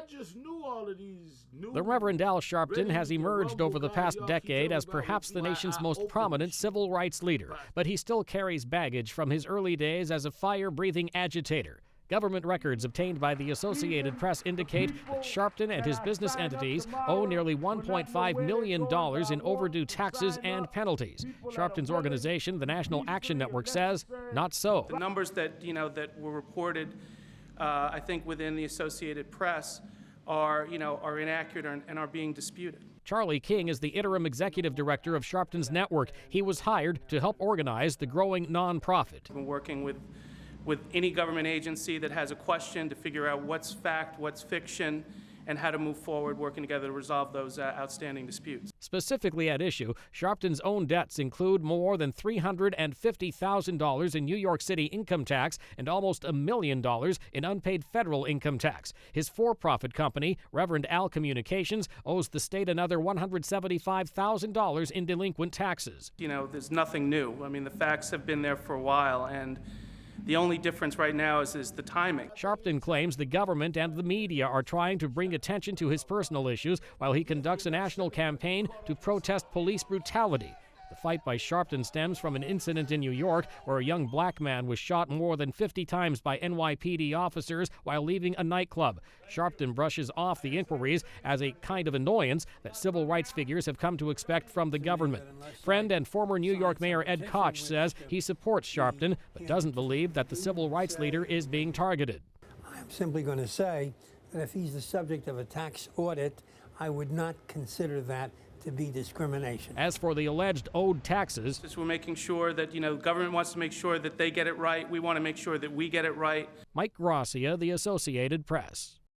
just knew all of these new... The Reverend Al Sharpton has emerged over the past decade as perhaps the nation's most prominent civil rights leader, but he still carries baggage from his early days as a fire-breathing agitator. Government records obtained by the Associated Press indicate that Sharpton and his business entities owe nearly $1.5 million in overdue taxes and penalties. Sharpton's organization, the National Action Network, says not so. The numbers that were reported, I think, within the Associated Press are inaccurate and are being disputed. Charlie King is the interim executive director of Sharpton's network. He was hired to help organize the growing nonprofit. We've been working with any government agency that has a question to figure out what's fact, what's fiction, and how to move forward, working together to resolve those outstanding disputes. Specifically at issue, Sharpton's own debts include more than $350,000 in New York City income tax and almost $1 million in unpaid federal income tax. His for-profit company, Reverend Al Communications, owes the state another $175,000 in delinquent taxes. There's nothing new. I mean, the facts have been there for a while, and the only difference right now is the timing. Sharpton claims the government and the media are trying to bring attention to his personal issues while he conducts a national campaign to protest police brutality. The fight by Sharpton stems from an incident in New York where a young black man was shot more than 50 times by NYPD officers while leaving a nightclub. Sharpton brushes off the inquiries as a kind of annoyance that civil rights figures have come to expect from the government. Friend and former New York Mayor Ed Koch says he supports Sharpton, but doesn't believe that the civil rights leader is being targeted. I'm simply going to say that if he's the subject of a tax audit, I would not consider that to be discrimination. As for the alleged owed taxes, we're making sure that, government wants to make sure that they get it right. We want to make sure that we get it right. Mike Gracia, The Associated Press.